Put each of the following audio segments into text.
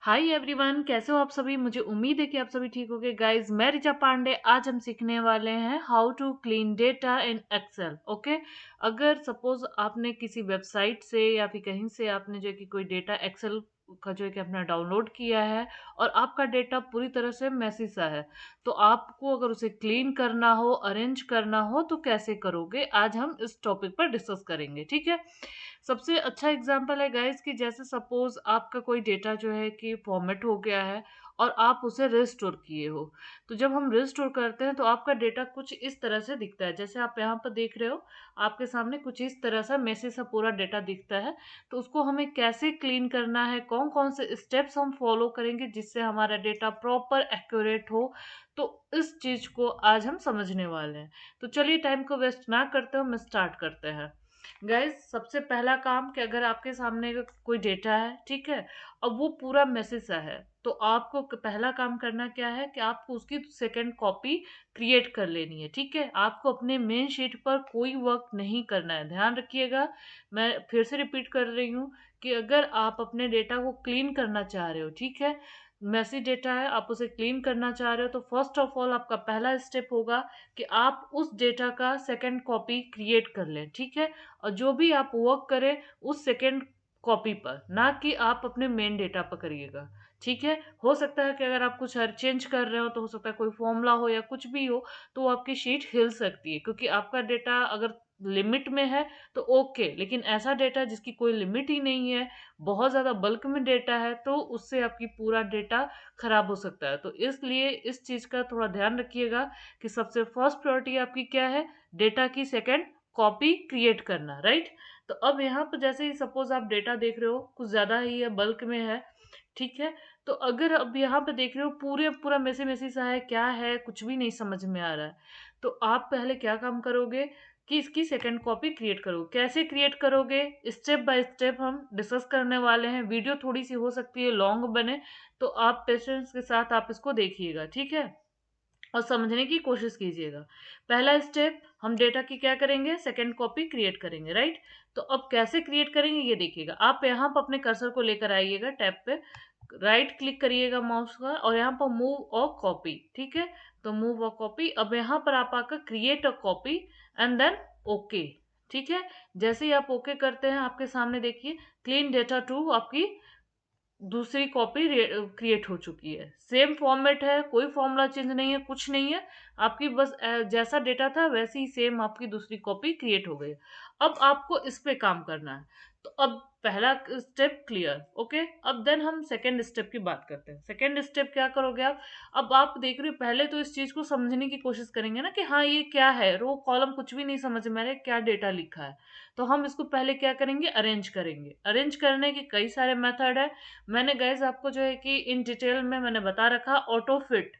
Hi everyone, कैसे हो आप सभी। मुझे उम्मीद है कि आप सभी ठीक होंगे। गाइस, मैं रिचा पांडे। आज हम सीखने वाले हैं how to clean data in Excel. Okay. अगर सपोज आपने किसी वेबसाइट से या फिर कहीं से आपने जो है कि कोई डेटा एक्सेल का जो है कि अपना डाउनलोड किया है और आपका डेटा पूरी तरह से मैसी सा है, तो आपको अगर उसे क्लीन करना हो, अरेंज करना हो, तो कैसे करोगे, आज हम इस टॉपिक पर डिस्कस करेंगे। ठीक है। सबसे अच्छा एग्जांपल है गाइस कि जैसे सपोज आपका कोई डेटा जो है कि फॉर्मेट हो गया है और आप उसे रिस्टोर किए हो। तो जब हम रिस्टोर करते हैं तो आपका डेटा कुछ इस तरह से दिखता है, जैसे आप यहाँ पर देख रहे हो। आपके सामने कुछ इस तरह सा मैसेज सा पूरा डेटा दिखता है। तो उसको हमें कैसे क्लीन करना है, कौन कौन से स्टेप्स हम फॉलो करेंगे जिससे हमारा डेटा प्रॉपर एक्यूरेट हो, तो इस चीज को आज हम समझने वाले हैं। तो चलिए टाइम को वेस्ट ना करते हुए हम स्टार्ट करते हैं। गाइस, सबसे पहला काम कि अगर आपके सामने कोई डेटा है, ठीक है, अब वो पूरा मैसेज सा है, तो आपको पहला काम करना क्या है कि आपको उसकी सेकंड कॉपी क्रिएट कर लेनी है। ठीक है। आपको अपने मेन शीट पर कोई वर्क नहीं करना है, ध्यान रखिएगा। मैं फिर से रिपीट कर रही हूँ कि अगर आप अपने डेटा को क्लीन करना चाह रहे हो, ठीक है, मैसी डेटा है, आप उसे क्लीन करना चाह रहे हो, तो फर्स्ट ऑफ ऑल आपका पहला स्टेप होगा कि आप उस डेटा का सेकंड कॉपी क्रिएट कर लें। ठीक है। और जो भी आप वर्क करें उस सेकेंड कॉपी पर, ना कि आप अपने मेन डेटा पर करिएगा। ठीक है। हो सकता है कि अगर आप कुछ हर चेंज कर रहे हो तो हो सकता है कोई फॉर्मूला हो या कुछ भी हो, तो वो आपकी शीट हिल सकती है, क्योंकि आपका डेटा अगर लिमिट में है तो ओके, लेकिन ऐसा डेटा जिसकी कोई लिमिट ही नहीं है, बहुत ज़्यादा बल्क में डेटा है, तो उससे आपकी पूरा डेटा खराब हो सकता है। तो इसलिए इस चीज़ का थोड़ा ध्यान रखिएगा कि सबसे फर्स्ट प्रायोरिटी आपकी क्या है, डेटा की सेकेंड कॉपी क्रिएट करना। राइट। तो अब यहाँ पर जैसे ही सपोज आप डेटा देख रहे हो कुछ ज्यादा ही है, बल्क में है, ठीक है, तो अगर अब यहाँ पे देख रहे हो पूरे पूरा मेसी मेसी सा है, क्या है कुछ भी नहीं समझ में आ रहा है, तो आप पहले क्या काम करोगे कि इसकी सेकंड कॉपी क्रिएट करोगे। कैसे क्रिएट करोगे, स्टेप बाय स्टेप हम डिस्कस करने वाले हैं। वीडियो थोड़ी सी हो सकती है लॉन्ग बने, तो आप पेशेंस के साथ आप इसको देखिएगा। ठीक है। और समझने की कोशिश कीजिएगा। पहला स्टेप, हम डेटा की क्या करेंगे, सेकंड कॉपी क्रिएट करेंगे। राइट। तो अब कैसे क्रिएट करेंगे ये देखिएगा। आप यहाँ पर अपने कर्सर को लेकर आइएगा, टैब पे राइट क्लिक करिएगा माउस का और यहाँ पर मूव और कॉपी। ठीक है। तो मूव और कॉपी, अब यहाँ पर आप आकर create a copy and then okay. ठीक है। जैसे ही आप ओके करते हैं, आपके सामने देखिए क्लीन डेटा टू आपकी दूसरी कॉपी क्रिएट हो चुकी है। सेम फॉर्मेट है, कोई फॉर्मूला चेंज नहीं है, कुछ नहीं है। आपकी बस जैसा डेटा था वैसे ही सेम आपकी दूसरी कॉपी क्रिएट हो गई। अब आपको इस पे काम करना है। तो अब पहला स्टेप क्लियर। ओके। अब देन हम सेकेंड स्टेप की बात करते हैं। सेकेंड स्टेप क्या करोगे आप। अब आप देख रहे हो, पहले तो इस चीज को समझने की कोशिश करेंगे ना कि हाँ ये क्या है, रो कॉलम कुछ भी नहीं समझ में आ रहा है, क्या डेटा लिखा है। तो हम इसको पहले क्या करेंगे, अरेंज करेंगे। अरेंज करने के कई सारे मेथड है। मैंने गाइज आपको जो है कि इन डिटेल में मैंने बता रखा ऑटो फिट।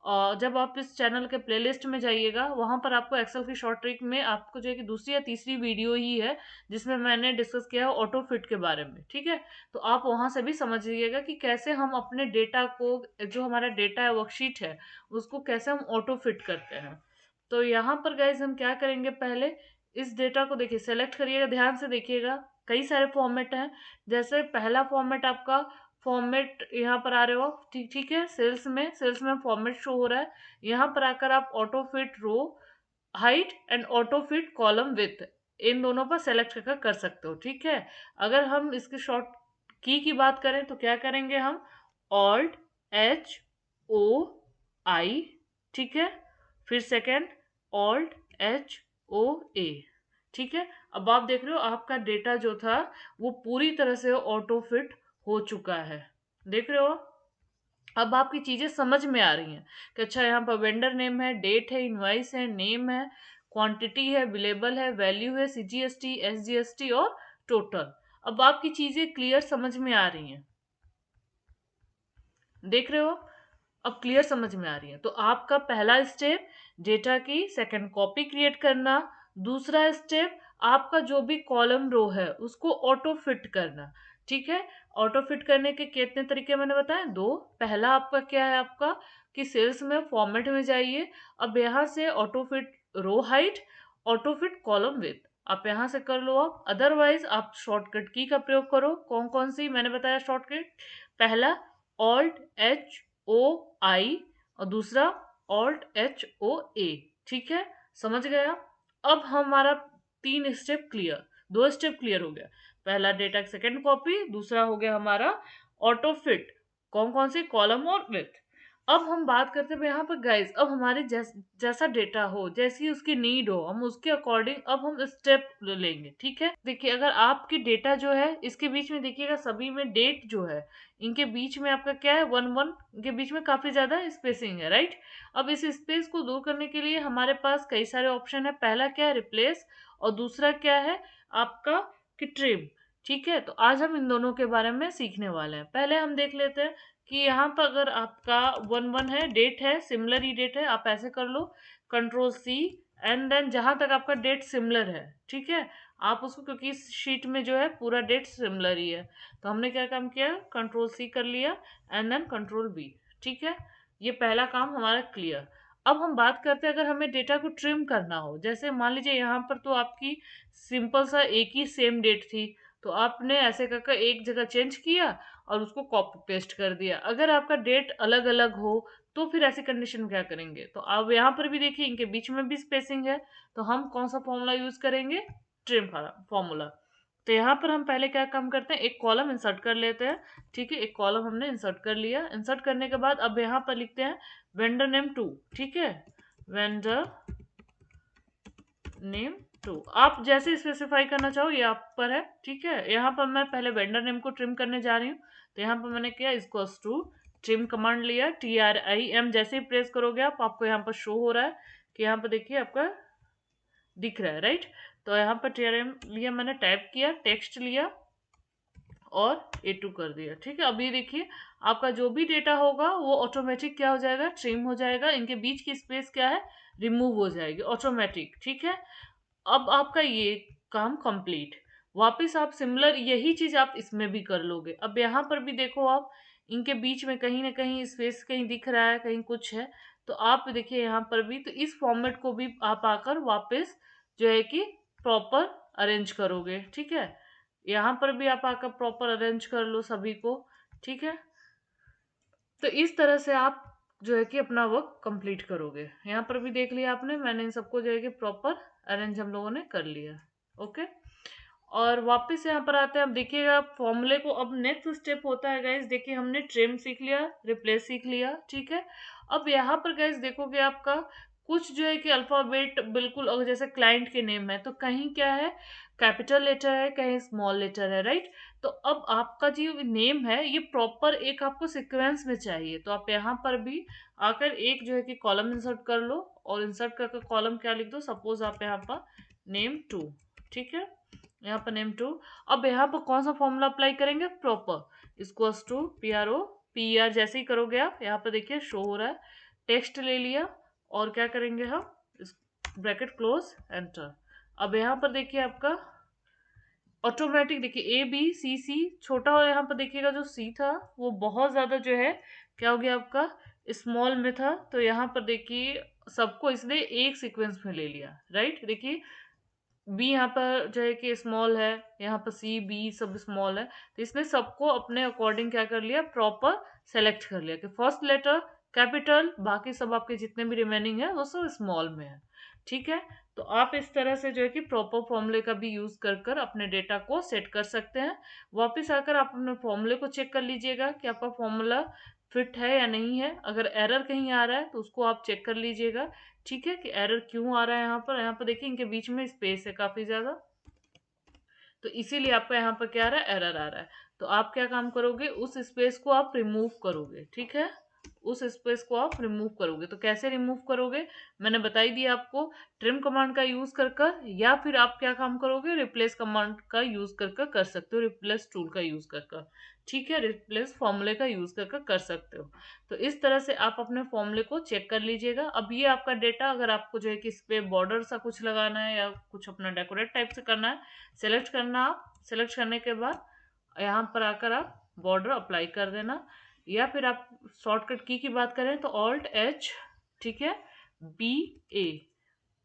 और जब आप इस चैनल के प्लेलिस्ट में जाइएगा, वहां पर आपको एक्सेल की शॉर्ट ट्रिक में आपको जो है कि दूसरी या तीसरी वीडियो ही है जिसमें मैंने डिस्कस किया है ऑटो फिट के बारे में। ठीक है। तो आप वहां से भी समझ लीजिएगा कि कैसे हम अपने डेटा को, जो हमारा डेटा है वर्कशीट है, उसको कैसे हम ऑटो फिट करते हैं। तो यहाँ पर गाइज हम क्या करेंगे, पहले इस डेटा को देखिए, सेलेक्ट करिएगा, ध्यान से देखिएगा। कई सारे फॉर्मेट हैं। जैसे पहला फॉर्मेट आपका, फॉर्मेट यहाँ पर आ रहे हो, ठीक ठीक है, सेल्स में फॉर्मेट शो हो रहा है। यहाँ पर आकर आप auto fit row height and auto fit column with, इन दोनों पर सेलेक्ट करके कर सकते हो। ठीक है। अगर हम इसके शॉर्ट की बात करें तो क्या करेंगे हम, ऑल्ट HOI, ठीक है, फिर सेकेंड ऑल्ट HOA। ठीक है। अब आप देख रहे हो आपका डेटा जो था वो पूरी तरह से ऑटो फिट हो चुका है। देख रहे हो। अब आपकी चीजें समझ में आ रही हैं कि अच्छा यहाँ पर वेंडर नेम है, डेट है, इनवाइस है, नेम है, क्वांटिटी है, बिलेबल है, वैल्यू है, CGST, SGST और टोटल। अब आपकी चीजें क्लियर समझ में आ रही हैं। देख रहे हो। अब क्लियर समझ में आ रही है। तो आपका पहला स्टेप डेटा की सेकंड कॉपी क्रिएट करना। दूसरा स्टेप, आपका जो भी कॉलम रो है उसको ऑटो फिट करना। ठीक है। ऑटो फिट करने के कितने तरीके मैंने बताए, दो। पहला आपका क्या है, आपका कि सेल्स में फॉर्मेट में जाइए। अब यहाँ से auto fit row height, auto fit column width, आप यहाँ से कर लो। आप अदरवाइज आप शॉर्टकट की का प्रयोग करो। कौन कौन सी मैंने बताया शॉर्टकट, पहला Alt-H-O-I और दूसरा Alt-H-O-A। ठीक है, समझ गया। अब हमारा 3 स्टेप क्लियर, 2 स्टेप क्लियर हो गया। पहला डेटा की सेकेंड कॉपी, दूसरा हो गया हमारा ऑटो फिट, कौन कौन सी कॉलम और विथ। अब हम बात करते हैं यहाँ पर गाइस, अब हमारे जैसा डेटा हो, जैसी उसकी नीड हो, हम उसके अकॉर्डिंग अब हम स्टेप लेंगे। ठीक है, देखिए अगर आपकी डेटा जो है इसके बीच में देखिएगा सभी में डेट जो है इनके बीच में आपका क्या है, 1 1 के बीच में काफी ज्यादा स्पेसिंग है, राइट। अब इस स्पेस को दूर करने के लिए हमारे पास कई सारे ऑप्शन है। पहला क्या है, रिप्लेस, और दूसरा क्या है आपका कि ट्रिम। ठीक है, तो आज हम इन दोनों के बारे में सीखने वाले हैं। पहले हम देख लेते हैं कि यहाँ पर अगर आपका 1 1 है, डेट है, सिमिलर ही डेट है, आप ऐसे कर लो Ctrl+C, एंड देन जहां तक आपका डेट सिमिलर है, ठीक है, आप उसको, क्योंकि इस शीट में जो है पूरा डेट सिमिलर ही है, तो हमने क्या काम किया, Ctrl+C कर लिया एंड देन Ctrl+V। ठीक है, ये पहला काम हमारा क्लियर। अब हम बात करते हैं अगर हमें डेटा को ट्रिम करना हो, जैसे मान लीजिए यहाँ पर तो आपकी सिंपल सा एक ही सेम डेट थी, तो आपने ऐसे करके एक जगह चेंज किया और उसको कॉपी पेस्ट कर दिया। अगर आपका डेट अलग अलग हो तो फिर ऐसी कंडीशन में क्या करेंगे, तो अब यहाँ पर भी देखिए इनके बीच में भी स्पेसिंग है, तो हम कौन सा फॉर्मूला यूज करेंगे, ट्रिम फॉर्मूला। तो यहाँ पर हम पहले क्या काम करते हैं, एक कॉलम इंसर्ट कर लेते हैं। ठीक है, एक कॉलम हमने इंसर्ट कर लिया। इंसर्ट करने के बाद अब यहाँ पर लिखते हैं वेंडर नेम 2। ठीक है, वेंडर नेम 2 आप जैसे स्पेसिफाई करना चाहो ये आप पर है। ठीक है, यहाँ पर मैं पहले वेंडर नेम को ट्रिम करने जा रही हूँ, तो यहाँ पर मैंने किया इसको टू ट्रिम कमांड लिया, TRIM, जैसे ही प्रेस करोगे आप, आपको यहाँ पर शो हो रहा है कि यहाँ पर देखिए आपका दिख रहा है, राइट। तो यहाँ पर TRIM लिया, मैंने टाइप किया, टेक्स्ट लिया और A2 कर दिया। ठीक है, अब ये देखिए आपका जो भी डेटा होगा वो ऑटोमेटिक क्या हो जाएगा, ट्रिम हो जाएगा, इनके बीच की स्पेस क्या है, रिमूव हो जाएगी ऑटोमेटिक। ठीक है, अब आपका ये काम कंप्लीट। वापस आप सिमिलर यही चीज आप इसमें भी कर लोगे। अब यहाँ पर भी देखो आप, इनके बीच में कहीं ना कहीं स्पेस कहीं दिख रहा है, कहीं कुछ है, तो आप देखिए यहाँ पर भी, तो इस फॉर्मेट को भी आप आकर वापस जो है कि प्रॉपर अरेंज करोगे। ठीक है, यहाँ पर भी आप आकर प्रॉपर अरेंज कर लो सभी को। ठीक है, तो इस तरह से आप जो है कि अपना वर्क कंप्लीट करोगे। यहाँ पर भी देख लिया आपने, मैंने इन सबको जो है कि प्रॉपर अरेंज हम लोगों ने कर लिया। ओके, और वापस यहाँ पर आते हैं। अब देखिएगा फॉर्मूले को, अब नेक्स्ट स्टेप होता है गाइस, देखिए हमने ट्रिम सीख लिया, रिप्लेस सीख लिया। ठीक है, अब यहाँ पर गाइस देखोगे आपका कुछ जो है कि अल्फाबेट बिल्कुल, अगर जैसे क्लाइंट के नेम है तो कहीं क्या है, कैपिटल लेटर है, कहीं स्मॉल लेटर है, राइट। तो अब आपका जो नेम है ये प्रॉपर एक आपको सीक्वेंस में चाहिए, तो आप यहाँ पर भी आकर एक जो है कि कॉलम इंसर्ट कर लो, और इंसर्ट करके कॉलम क्या लिख दो, सपोज आप यहाँ पर नेम 2। ठीक है, यहाँ पर नेम 2। अब यहाँ पर कौन सा फॉर्मूला अप्लाई करेंगे, प्रॉपर इक्वल्स टू PRO जैसे ही करोगे आप, यहाँ पर देखिए शो हो रहा है, टेक्स्ट ले लिया और क्या करेंगे हम, इस ब्रैकेट क्लोज, एंटर। अब यहाँ पर देखिए आपका ऑटोमेटिक देखिए ABCC छोटा, और यहाँ पर देखिएगा जो C था वो बहुत ज्यादा जो है क्या हो गया आपका, स्मॉल में था, तो यहाँ पर देखिए सबको इसने एक सीक्वेंस में ले लिया, राइट। देखिए बी यहाँ पर जो है कि स्मॉल है, यहाँ पर C B सब स्मॉल है, तो इसने सबको अपने अकॉर्डिंग क्या कर लिया, प्रॉपर सेलेक्ट कर लिया कि फर्स्ट लेटर कैपिटल, बाकी सब आपके जितने भी रिमेनिंग है वो सब स्मॉल में है। ठीक है, तो आप इस तरह से जो है कि प्रॉपर फॉर्मूले का भी यूज कर कर अपने डेटा को सेट कर सकते हैं। वापस आकर आप अपने फॉर्मूले को चेक कर लीजिएगा कि आपका फॉर्मूला फिट है या नहीं है। अगर एरर कहीं आ रहा है तो उसको आप चेक कर लीजिएगा। ठीक है, कि एरर क्यों आ रहा है। यहाँ पर देखिए इनके बीच में स्पेस है काफी ज्यादा, तो इसीलिए आपका यहाँ पर क्या आ रहा है, एरर आ रहा है। तो आप क्या काम करोगे, उस स्पेस को आप रिमूव करोगे। ठीक है, उस स्पेस को आप रिमूव करोगे, तो कैसे रिमूव करोगे मैंने बताई दिया आपको, ट्रिम कमांड का यूज कर कर, या फिर आप क्या काम करोगे, रिप्लेस कमांड का यूज कर कर कर सकते हो, रिप्लेस टूल का यूज कर कर। ठीक है, रिप्लेस फॉर्मूले का यूज कर कर कर सकते हो। तो इस तरह से आप अपने फॉर्मूले को चेक कर लीजिएगा। अब ये आपका डेटा, अगर आपको जो है कि इस पे बॉर्डर सा कुछ लगाना है या कुछ अपना डेकोरेट टाइप से करना है, सेलेक्ट करना, आप सेलेक्ट करने के बाद यहाँ पर आकर आप बॉर्डर अप्लाई कर देना, या फिर आप शॉर्टकट की बात करें तो Alt+H, ठीक है, BA।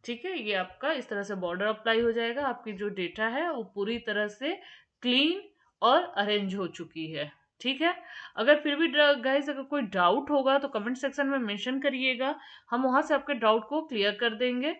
ठीक है, ये आपका इस तरह से बॉर्डर अप्लाई हो जाएगा, आपकी जो डेटा है वो पूरी तरह से क्लीन और अरेंज हो चुकी है। ठीक है? अगर फिर भी गाइस अगर कोई डाउट होगा तो कमेंट सेक्शन में मेंशन करिएगा, हम वहाँ से आपके डाउट को क्लियर कर देंगे।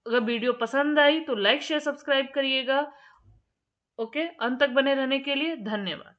अगर वीडियो पसंद आई तो लाइक शेयर सब्सक्राइब करिएगा। ओके, अंत तक बने रहने के लिए धन्यवाद।